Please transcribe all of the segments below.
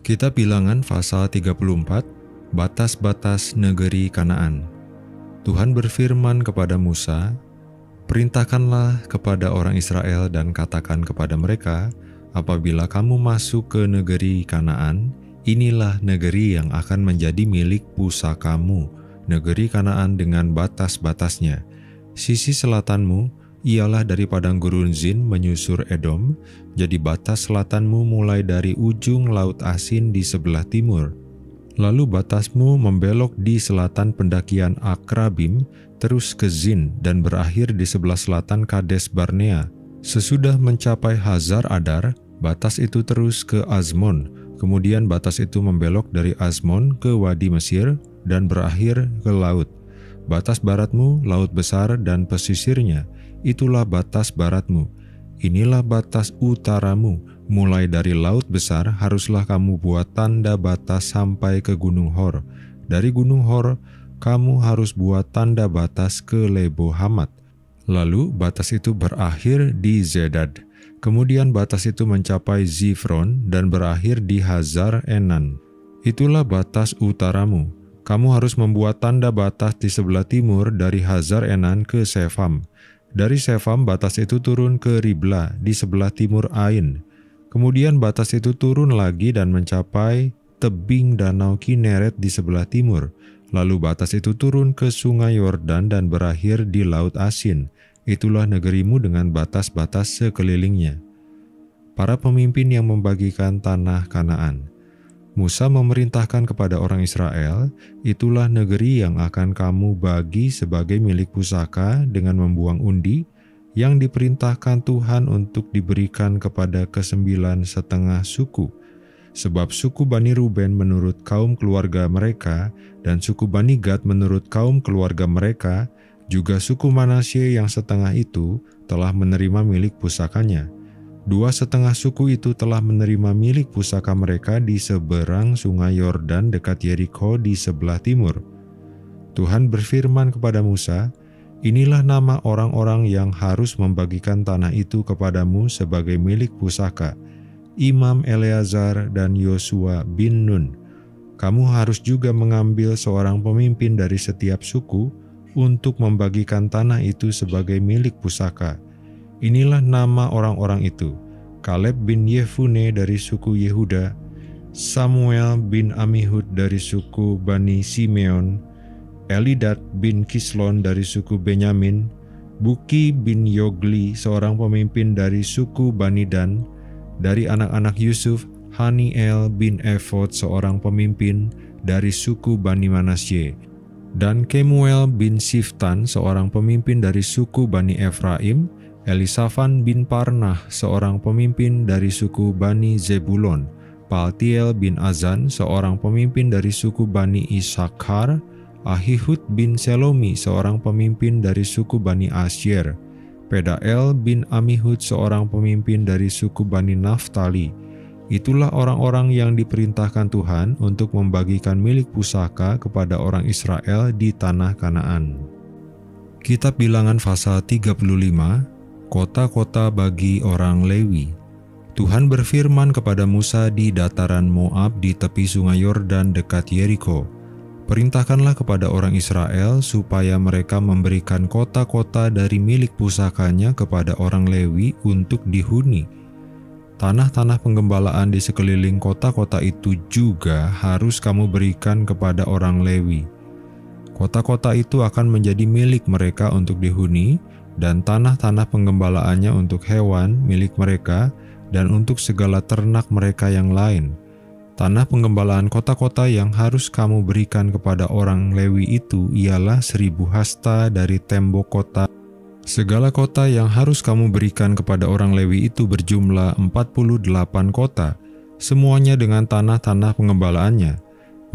Kitab Bilangan pasal 34, batas-batas negeri Kanaan. Tuhan berfirman kepada Musa, "Perintahkanlah kepada orang Israel dan katakan kepada mereka, apabila kamu masuk ke negeri Kanaan, inilah negeri yang akan menjadi milik pusakamu, negeri Kanaan dengan batas-batasnya. Sisi selatanmu ialah dari padang gurun Zin menyusur Edom, jadi batas selatanmu mulai dari ujung Laut Asin di sebelah timur. Lalu batasmu membelok di selatan pendakian Akrabim, terus ke Zin dan berakhir di sebelah selatan Kades Barnea. Sesudah mencapai Hazar Adar, batas itu terus ke Azmon, kemudian batas itu membelok dari Azmon ke Wadi Mesir dan berakhir ke laut. Batas baratmu, laut besar dan pesisirnya, itulah batas baratmu. Inilah batas utaramu, mulai dari laut besar haruslah kamu buat tanda batas sampai ke Gunung Hor. Dari Gunung Hor, kamu harus buat tanda batas ke Lebo Hamat. Lalu batas itu berakhir di Zedad. Kemudian batas itu mencapai Zifron dan berakhir di Hazar Enan. Itulah batas utaramu. Kamu harus membuat tanda batas di sebelah timur dari Hazar Enan ke Sefam. Dari Sefam batas itu turun ke Ribla di sebelah timur Ain. Kemudian batas itu turun lagi dan mencapai tebing danau Kineret di sebelah timur. Lalu batas itu turun ke sungai Yordan dan berakhir di Laut Asin. Itulah negerimu dengan batas-batas sekelilingnya. Para pemimpin yang membagikan tanah Kanaan. Musa memerintahkan kepada orang Israel, itulah negeri yang akan kamu bagi sebagai milik pusaka dengan membuang undi, yang diperintahkan Tuhan untuk diberikan kepada 9,5 suku. Sebab suku Bani Ruben menurut kaum keluarga mereka, dan suku Bani Gad menurut kaum keluarga mereka, juga suku Manasye yang setengah itu telah menerima milik pusakanya. 2,5 suku itu telah menerima milik pusaka mereka di seberang sungai Yordan dekat Yeriko di sebelah timur. Tuhan berfirman kepada Musa, "Inilah nama orang-orang yang harus membagikan tanah itu kepadamu sebagai milik pusaka, Imam Eleazar dan Yosua bin Nun. Kamu harus juga mengambil seorang pemimpin dari setiap suku untuk membagikan tanah itu sebagai milik pusaka. Inilah nama orang-orang itu: Kaleb bin Yefune dari suku Yehuda, Samuel bin Amihud dari suku Bani Simeon, Elidad bin Kislon dari suku Benyamin, Buki bin Yogli seorang pemimpin dari suku Bani Dan, dari anak-anak Yusuf, Haniel bin Efod seorang pemimpin dari suku Bani Manasye, dan Kemuel bin Siftan seorang pemimpin dari suku Bani Efraim, Elisafan bin Parnah seorang pemimpin dari suku Bani Zebulon, Paltiel bin Azan seorang pemimpin dari suku Bani Issakhar, Ahihud bin Selomi seorang pemimpin dari suku Bani Asyer, Pedael bin Amihud seorang pemimpin dari suku Bani Naftali. Itulah orang-orang yang diperintahkan Tuhan untuk membagikan milik pusaka kepada orang Israel di tanah Kanaan." Kitab Bilangan pasal 35, kota-kota bagi orang Lewi. Tuhan berfirman kepada Musa di dataran Moab di tepi sungai Yordan dekat Yeriko, "Perintahkanlah kepada orang Israel supaya mereka memberikan kota-kota dari milik pusakanya kepada orang Lewi untuk dihuni. Tanah-tanah penggembalaan di sekeliling kota-kota itu juga harus kamu berikan kepada orang Lewi. Kota-kota itu akan menjadi milik mereka untuk dihuni, dan tanah-tanah penggembalaannya untuk hewan milik mereka dan untuk segala ternak mereka yang lain. Tanah penggembalaan kota-kota yang harus kamu berikan kepada orang Lewi itu ialah 1.000 hasta dari tembok kota. Segala kota yang harus kamu berikan kepada orang Lewi itu berjumlah 48 kota, semuanya dengan tanah-tanah pengembalaannya.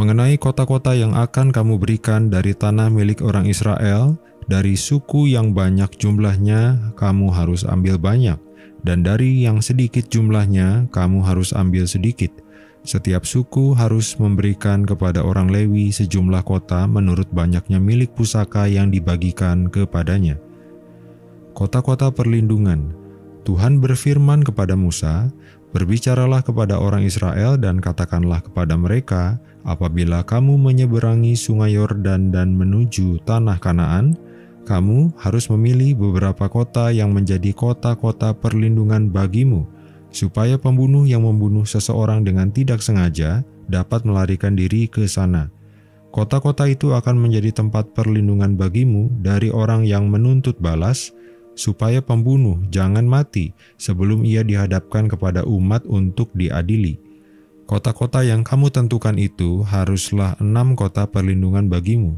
Mengenai kota-kota yang akan kamu berikan dari tanah milik orang Israel, dari suku yang banyak jumlahnya kamu harus ambil banyak, dan dari yang sedikit jumlahnya kamu harus ambil sedikit. Setiap suku harus memberikan kepada orang Lewi sejumlah kota menurut banyaknya milik pusaka yang dibagikan kepadanya." Kota-kota perlindungan. Tuhan berfirman kepada Musa, Berbicaralah kepada orang Israel dan katakanlah kepada mereka, apabila kamu menyeberangi sungai Yordan dan menuju tanah Kanaan, kamu harus memilih beberapa kota yang menjadi kota-kota perlindungan bagimu, supaya pembunuh yang membunuh seseorang dengan tidak sengaja dapat melarikan diri ke sana. Kota-kota itu akan menjadi tempat perlindungan bagimu dari orang yang menuntut balas, supaya pembunuh jangan mati sebelum ia dihadapkan kepada umat untuk diadili. Kota-kota yang kamu tentukan itu haruslah 6 kota perlindungan bagimu.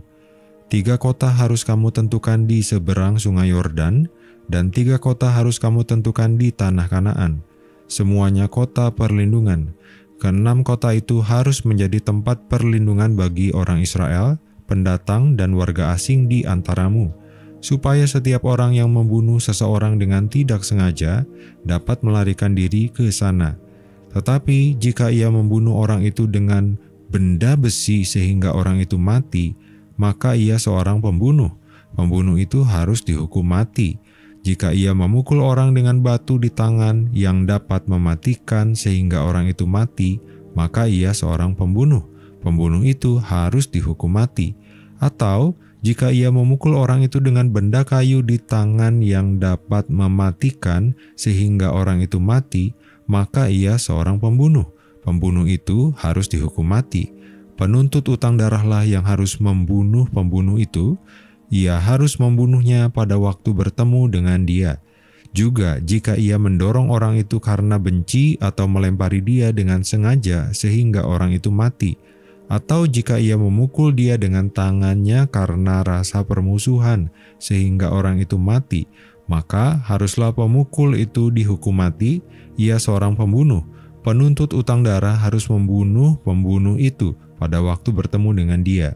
3 kota harus kamu tentukan di seberang sungai Yordan, dan 3 kota harus kamu tentukan di tanah Kanaan. Semuanya kota perlindungan. Ke-6 kota itu harus menjadi tempat perlindungan bagi orang Israel, pendatang dan warga asing di antaramu, supaya setiap orang yang membunuh seseorang dengan tidak sengaja dapat melarikan diri ke sana. Tetapi jika ia membunuh orang itu dengan benda besi sehingga orang itu mati, maka ia seorang pembunuh. Pembunuh itu harus dihukum mati. Jika ia memukul orang dengan batu di tangan yang dapat mematikan sehingga orang itu mati, maka ia seorang pembunuh. Pembunuh itu harus dihukum mati. Atau jika ia memukul orang itu dengan benda kayu di tangan yang dapat mematikan sehingga orang itu mati, maka ia seorang pembunuh. Pembunuh itu harus dihukum mati. Penuntut utang darahlah yang harus membunuh pembunuh itu. Ia harus membunuhnya pada waktu bertemu dengan dia. Juga jika ia mendorong orang itu karena benci atau melempari dia dengan sengaja sehingga orang itu mati, atau jika ia memukul dia dengan tangannya karena rasa permusuhan sehingga orang itu mati, maka haruslah pemukul itu dihukum mati. Ia seorang pembunuh. Penuntut utang darah harus membunuh pembunuh itu pada waktu bertemu dengan dia.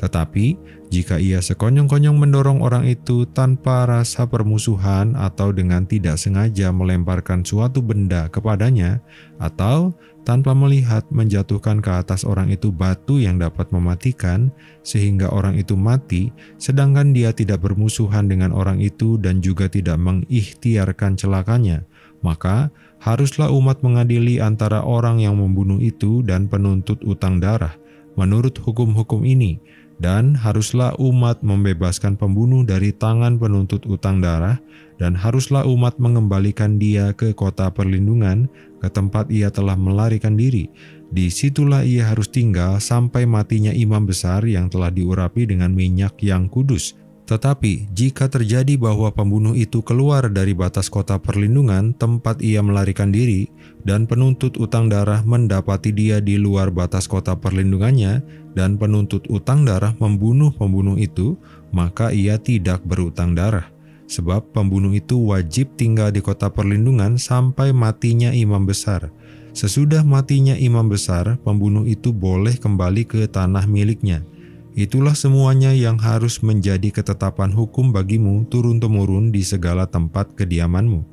Tetapi jika ia sekonyong-konyong mendorong orang itu tanpa rasa permusuhan atau dengan tidak sengaja melemparkan suatu benda kepadanya, atau tanpa melihat menjatuhkan ke atas orang itu batu yang dapat mematikan sehingga orang itu mati, sedangkan dia tidak bermusuhan dengan orang itu dan juga tidak mengikhtiarkan celakanya, maka haruslah umat mengadili antara orang yang membunuh itu dan penuntut utang darah menurut hukum-hukum ini, dan haruslah umat membebaskan pembunuh dari tangan penuntut utang darah, dan haruslah umat mengembalikan dia ke kota perlindungan, ke tempat ia telah melarikan diri. Disitulah ia harus tinggal sampai matinya imam besar yang telah diurapi dengan minyak yang kudus. Tetapi jika terjadi bahwa pembunuh itu keluar dari batas kota perlindungan tempat ia melarikan diri, dan penuntut utang darah mendapati dia di luar batas kota perlindungannya, dan penuntut utang darah membunuh pembunuh itu, maka ia tidak berutang darah. Sebab pembunuh itu wajib tinggal di kota perlindungan sampai matinya imam besar. Sesudah matinya imam besar, pembunuh itu boleh kembali ke tanah miliknya. Itulah semuanya yang harus menjadi ketetapan hukum bagimu turun-temurun di segala tempat kediamanmu.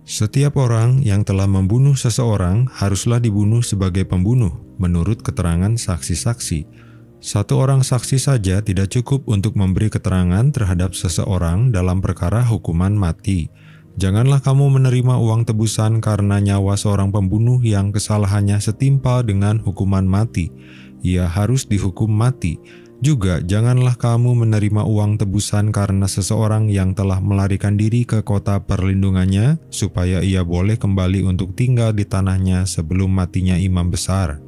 Setiap orang yang telah membunuh seseorang haruslah dibunuh sebagai pembunuh, menurut keterangan saksi-saksi. 1 orang saksi saja tidak cukup untuk memberi keterangan terhadap seseorang dalam perkara hukuman mati. Janganlah kamu menerima uang tebusan karena nyawa seorang pembunuh yang kesalahannya setimpal dengan hukuman mati. Ia harus dihukum mati. Juga janganlah kamu menerima uang tebusan karena seseorang yang telah melarikan diri ke kota perlindungannya supaya ia boleh kembali untuk tinggal di tanahnya sebelum matinya imam besar.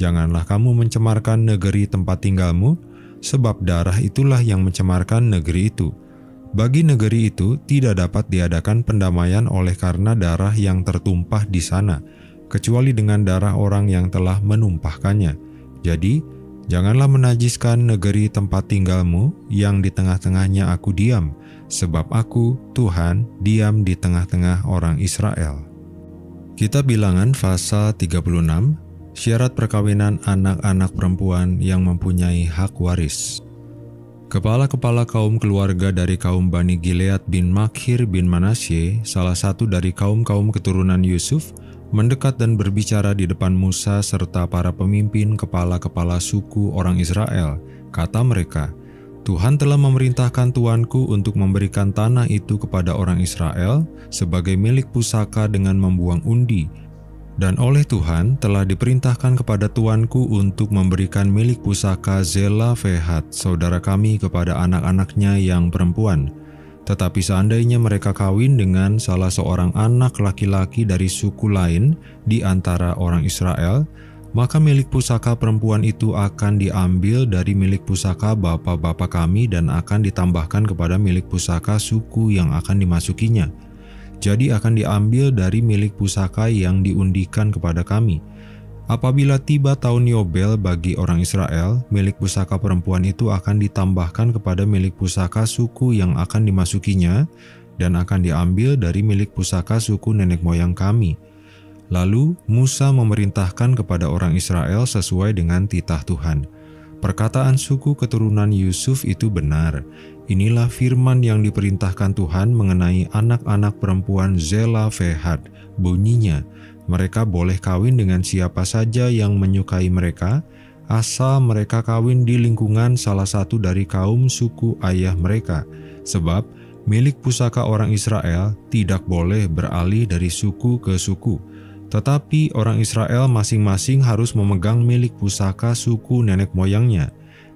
Janganlah kamu mencemarkan negeri tempat tinggalmu, sebab darah itulah yang mencemarkan negeri itu. Bagi negeri itu tidak dapat diadakan pendamaian oleh karena darah yang tertumpah di sana, kecuali dengan darah orang yang telah menumpahkannya. Jadi, janganlah menajiskan negeri tempat tinggalmu yang di tengah-tengahnya aku diam, sebab aku, Tuhan, diam di tengah-tengah orang Israel. Kitab Bilangan pasal 36, syarat perkawinan anak-anak perempuan yang mempunyai hak waris. Kepala-kepala kaum keluarga dari kaum Bani Gilead bin Makhir bin Manasye, salah satu dari kaum-kaum keturunan Yusuf, mendekat dan berbicara di depan Musa serta para pemimpin kepala-kepala suku orang Israel. Kata mereka, Tuhan telah memerintahkan tuanku untuk memberikan tanah itu kepada orang Israel sebagai milik pusaka dengan membuang undi. Dan oleh Tuhan telah diperintahkan kepada tuanku untuk memberikan milik pusaka Zelafehat saudara kami kepada anak-anaknya yang perempuan. Tetapi seandainya mereka kawin dengan salah seorang anak laki-laki dari suku lain di antara orang Israel, maka milik pusaka perempuan itu akan diambil dari milik pusaka bapa-bapa kami dan akan ditambahkan kepada milik pusaka suku yang akan dimasukinya. Jadi akan diambil dari milik pusaka yang diundikan kepada kami. Apabila tiba tahun Yobel bagi orang Israel, milik pusaka perempuan itu akan ditambahkan kepada milik pusaka suku yang akan dimasukinya dan akan diambil dari milik pusaka suku nenek moyang kami. Lalu Musa memerintahkan kepada orang Israel sesuai dengan titah Tuhan. Perkataan suku keturunan Yusuf itu benar. Inilah firman yang diperintahkan Tuhan mengenai anak-anak perempuan Zelafehat. Bunyinya, mereka boleh kawin dengan siapa saja yang menyukai mereka, asal mereka kawin di lingkungan salah satu dari kaum suku ayah mereka. Sebab milik pusaka orang Israel tidak boleh beralih dari suku ke suku. Tetapi orang Israel masing-masing harus memegang milik pusaka suku nenek moyangnya.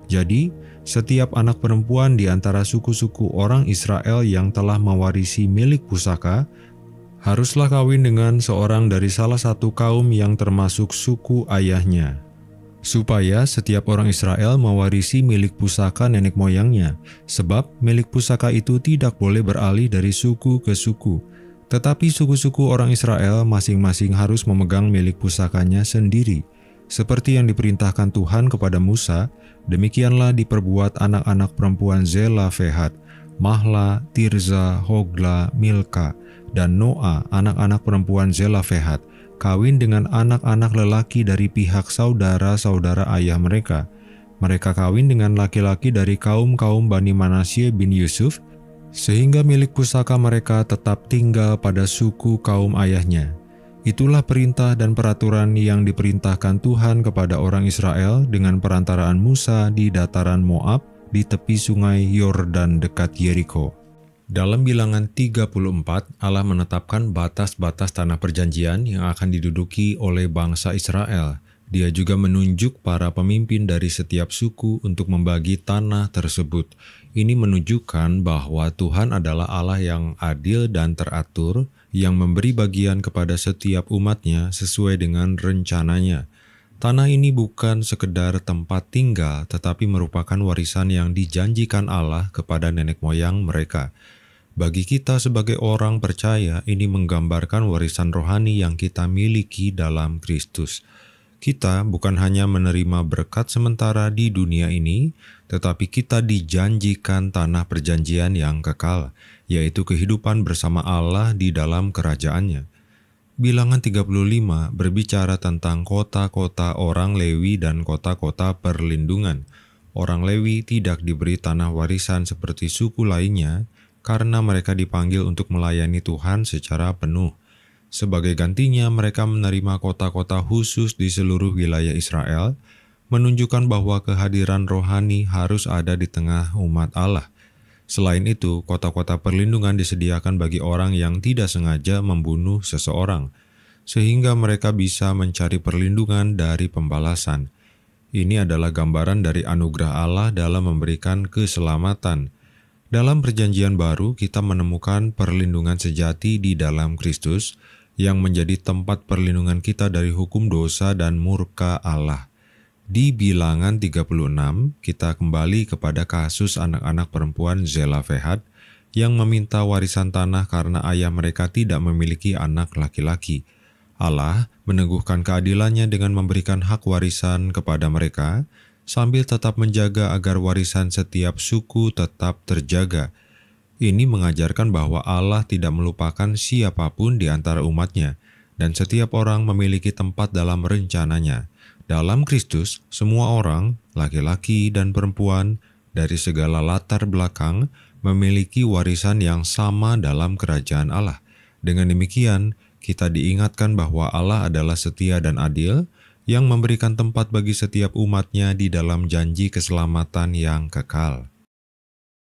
Jadi, setiap anak perempuan di antara suku-suku orang Israel yang telah mewarisi milik pusaka haruslah kawin dengan seorang dari salah satu kaum yang termasuk suku ayahnya, supaya setiap orang Israel mewarisi milik pusaka nenek moyangnya, sebab milik pusaka itu tidak boleh beralih dari suku ke suku. Tetapi suku-suku orang Israel masing-masing harus memegang milik pusakanya sendiri. Seperti yang diperintahkan Tuhan kepada Musa, demikianlah diperbuat anak-anak perempuan Zelafehat, Mahla, Tirza, Hogla, Milka, dan Noa, anak-anak perempuan Zelafehat, kawin dengan anak-anak lelaki dari pihak saudara-saudara ayah mereka. Mereka kawin dengan laki-laki dari kaum-kaum Bani Manasye bin Yusuf, sehingga milik pusaka mereka tetap tinggal pada suku kaum ayahnya. Itulah perintah dan peraturan yang diperintahkan Tuhan kepada orang Israel dengan perantaraan Musa di dataran Moab di tepi sungai Yordan dekat Yeriko. Dalam Bilangan 34, Allah menetapkan batas-batas tanah perjanjian yang akan diduduki oleh bangsa Israel. Dia juga menunjuk para pemimpin dari setiap suku untuk membagi tanah tersebut. Ini menunjukkan bahwa Tuhan adalah Allah yang adil dan teratur, yang memberi bagian kepada setiap umatnya sesuai dengan rencananya. Tanah ini bukan sekedar tempat tinggal, tetapi merupakan warisan yang dijanjikan Allah kepada nenek moyang mereka. Bagi kita sebagai orang percaya, ini menggambarkan warisan rohani yang kita miliki dalam Kristus. Kita bukan hanya menerima berkat sementara di dunia ini, tetapi kita dijanjikan tanah perjanjian yang kekal, yaitu kehidupan bersama Allah di dalam kerajaannya. Bilangan 35 berbicara tentang kota-kota orang Lewi dan kota-kota perlindungan. Orang Lewi tidak diberi tanah warisan seperti suku lainnya, karena mereka dipanggil untuk melayani Tuhan secara penuh. Sebagai gantinya, mereka menerima kota-kota khusus di seluruh wilayah Israel, menunjukkan bahwa kehadiran rohani harus ada di tengah umat Allah. Selain itu, kota-kota perlindungan disediakan bagi orang yang tidak sengaja membunuh seseorang, sehingga mereka bisa mencari perlindungan dari pembalasan. Ini adalah gambaran dari anugerah Allah dalam memberikan keselamatan. Dalam Perjanjian Baru, kita menemukan perlindungan sejati di dalam Kristus, yang menjadi tempat perlindungan kita dari hukum dosa dan murka Allah. Di Bilangan 36, kita kembali kepada kasus anak-anak perempuan Zelafehat yang meminta warisan tanah karena ayah mereka tidak memiliki anak laki-laki. Allah meneguhkan keadilannya dengan memberikan hak warisan kepada mereka, sambil tetap menjaga agar warisan setiap suku tetap terjaga. Ini mengajarkan bahwa Allah tidak melupakan siapapun di antara umatnya, dan setiap orang memiliki tempat dalam rencananya. Dalam Kristus, semua orang, laki-laki dan perempuan, dari segala latar belakang, memiliki warisan yang sama dalam kerajaan Allah. Dengan demikian, kita diingatkan bahwa Allah adalah setia dan adil, yang memberikan tempat bagi setiap umatnya di dalam janji keselamatan yang kekal.